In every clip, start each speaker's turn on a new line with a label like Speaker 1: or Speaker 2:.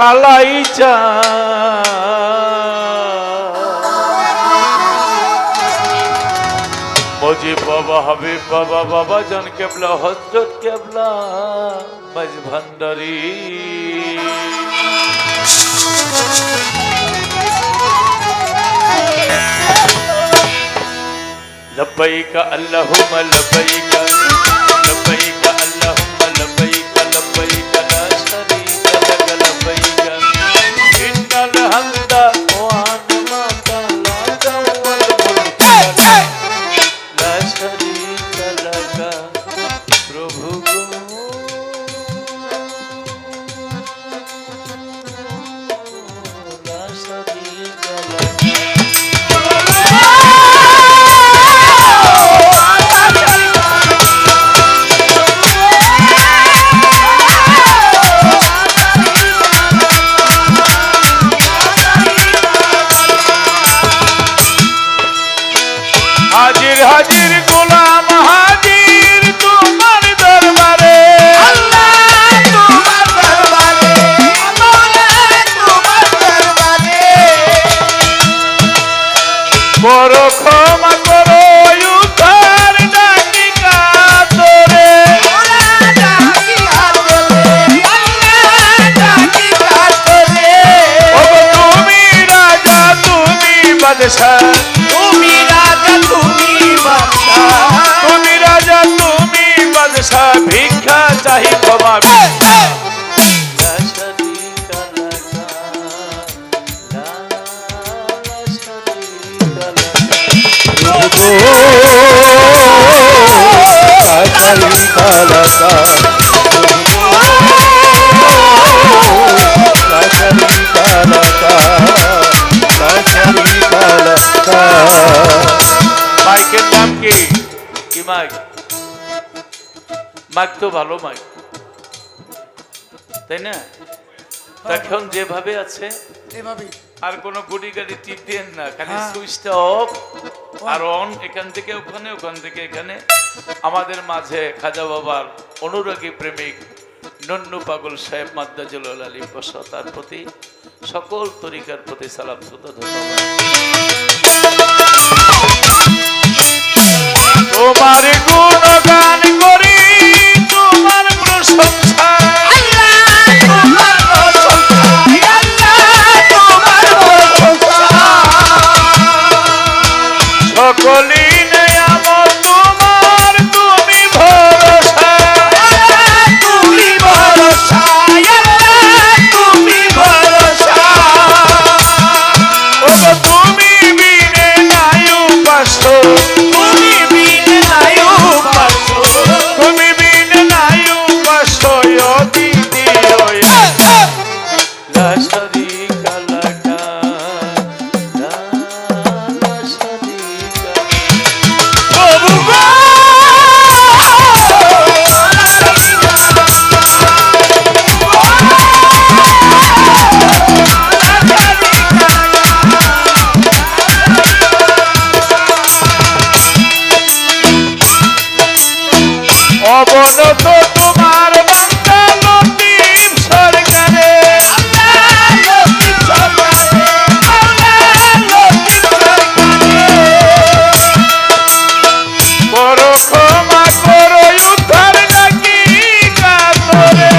Speaker 1: কালাই চা মুজিব বাবা হাবিব বাবা বাবা জান কেবলা হযরত কেবলা মাঝ ভান্ডারী लब्बैक अल्लाहुम्मा लब्बैक लब्बैक अल्लाहुम्मा लब्बैक लब्बैक ला शरीका लक लब्बैक इन्नल हम्दा व निअमता लक वल मुल्क ला शरीका लक प्रभु ला शरीका लक हाजिर हाजिर गुलाम हाजिर तुम्हार दरबारे अल्लाह तुम्हार दरबारे मौला तुम्हार दरबारे करो क्षमा करो उद्धार डाकी कातरे मौला डाकी कातरे अल्लाह डाकी कातरे ओ তুমি রাজা তুমি বাদশা তুমি রাজা তুমি রাজা তুমি বাদশা ভিক্ষা চাহি ক্ষমা মাইকের নাম কি কি মাইক মাইক তো ভালো মাইক তাই না এখন যেভাবে আছে
Speaker 2: এভাবে
Speaker 1: আর কোনো গুটি গাড়ি টিপ দেন না খালি সুইচটা অফ আর অন এখান থেকে ওখানে ওখান থেকে এখানে আমাদের মাঝে খাজা বাবার অনুরাগী প্রেমিক নন্নু পাগল সাহেব মাদ্দাজুল আলী বসা তার প্রতি সকল তরিকার প্রতি সালাম শ্রদ্ধা ধন্যবাদ তোমার গুণগান করি তোমার প্রশংসা আল্লাহ তোমার প্রশংসা আল্লাহ তোমার প্রশংসা সকলই নিয়ামত তোমার তুমি ভরসা তুমি ভরসা আল্লাহ তুমি ভরসা ও তুমি বিনে নাই উপাস্য অবনত তোমার বান্দা লতিফ সরকারে আল্লাহ লতিফ সরকারে আল্লাহ লতিফ সরকারে করো ক্ষমা করো উদ্ধার নাকি কাতরে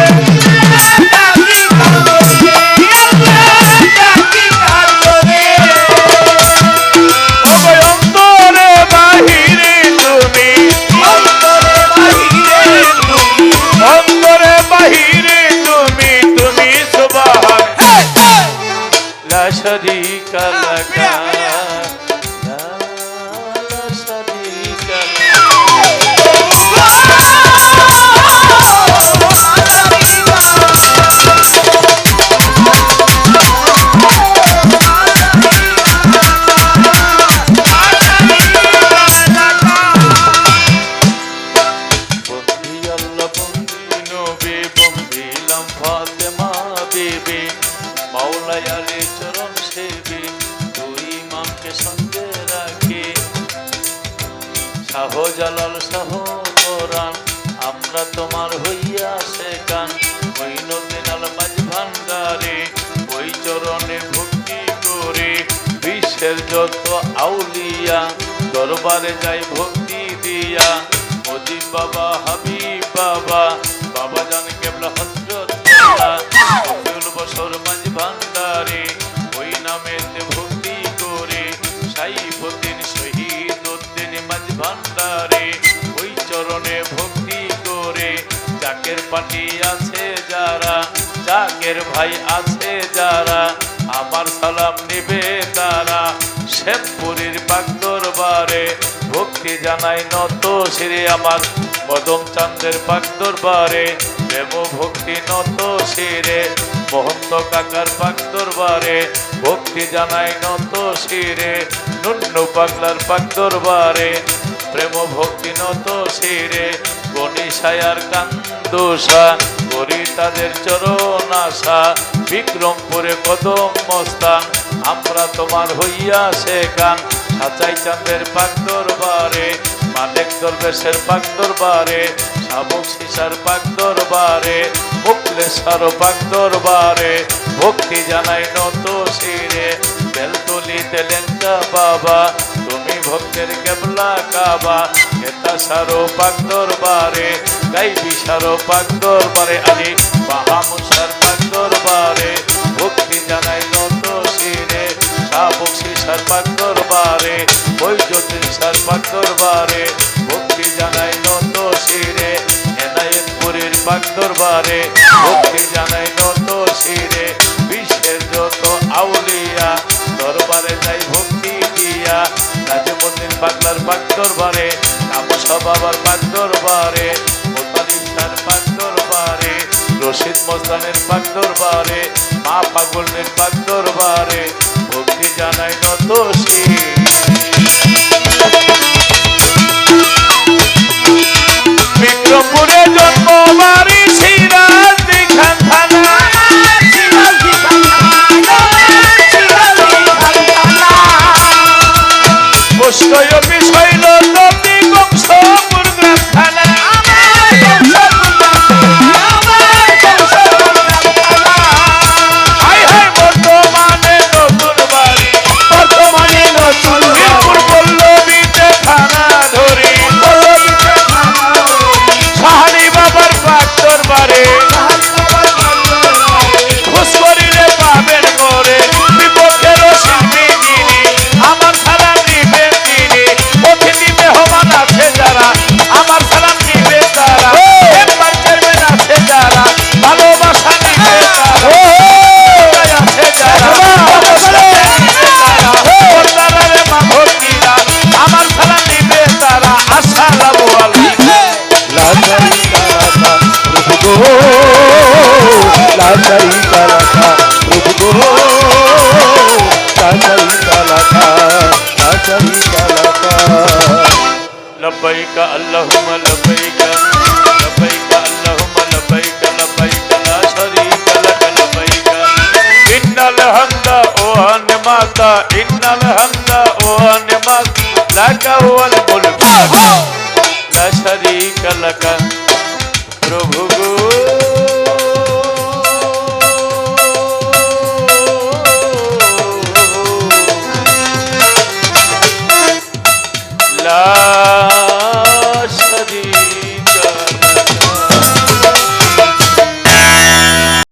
Speaker 1: ডাকি কাতরে আল্লাহ ডাকি কাতরে অন্তরে বাহিরে তুমি অন্তরে বাহিরে তুমি তুমি সুবহান লা শারীকা লাক লা শারীকা চরণ সেবী দুই ইমামকে সঙ্গে রাখি শাহজালাল শাহ কোরআন আমরা তোমার হইয়া সে কান মঈনুদ্দিন আল মাঝ ভান্ডারী যত আউলিয়া দরবারে যাই ভক্তি দিয়া মজিদ বাবা হাবিব বাবা বাবা জান কেবলা হযরত আব্দুল বশর মাঝ ভান্ডারে ওই নামেতে ভক্তি করে সাইফুদ্দিন শহীদ উদ্দিন মাঝ ভান্ডারে ওই চরণে ভক্তি করে জাকের পাটি আছে যারা জাকের ভাই আছে যারা আমার সালাম নিবে তারা শ্যামপুরীর পাক দরবারে ভক্তি জানাই নত শিরে আমার মদন চাঁদের পাক দরবারে প্রেম ভক্তি নত শিরে মহন্ত কাকার পাক দরবারে ভক্তি জানাই নত শিরে নুন্নু পাগলার পাক দরবারে প্রেম ভক্তি নত শিরে গণিসায়ার কান্দোষা করি তাদের চরণ আশা বিক্রমপুরে কদম মস্তান আমরা তোমার হইয়া শেখান সাচাই চাঁদের পাক দরবারে মালিক দরবেশের পাক দরবারে শাবক সিসার পাক দরবারে মুকলেশ্বর পাক দরবারে ভক্তি জানাই নত শিরে বেলতলিতে লেঙ্কা বাবা তুমি ভক্তের কেবলা কাবা কেতা সারো পাক দরবারে গাইবি সারো পাক দরবারে আলী বাহামুসার পাক দরবারে ভক্তি জানাই নত শিরে শাবক সিসার পাক দরবারে বৈজ্যোতির সার পাক দরবারে ভক্তি জানাই নত শিরে এনায়েতপুরীর পাক দরবারে ভক্তি জানাই নত শিরে বিশ্বের যত আউলিয়া দরবারে যাই ভক্তি দিয়া নাজমুদ্দিন পাগলার পাক দরবারে কামসা বাবার পাক দরবারে মোতালিব তার পাক দরবারে রশিদ মস্তানের পাক দরবারে মা পাগলের পাক দরবারে ভক্তি জানাই নত শিরে বিক্রমপুরে জন্ম বাড়ি সিরাজ দিখান থানা পোস্টয় অফিস হইল নন্দী বংশপুর গ্রাম থানা বর্তমানে নতুন বাড়ি পল্লবীতে থানা ধরি সাহানি বাবার পাক দরবারে খুশ করিলে পাবেন করে বিপক্ষের স্বামী যিনি আমার সালাম নিবেন তিনি অতিথি মেহমান আছে যারা আমার সালাম নিবে তারা মেম্বার চেয়ারম্যান আছে যারা ভালোবাসা নিবে তারা আছে যারা আমার সালাম নিবে তারা আসসালামু আলাইকুম لبيك اللهم لبيك لبيك اللهم لبيك لبيك لا شريك لك لبيك إن الحمد والنعمة إن الحمد والنعمة لك والملك لا شريك لك প্রভু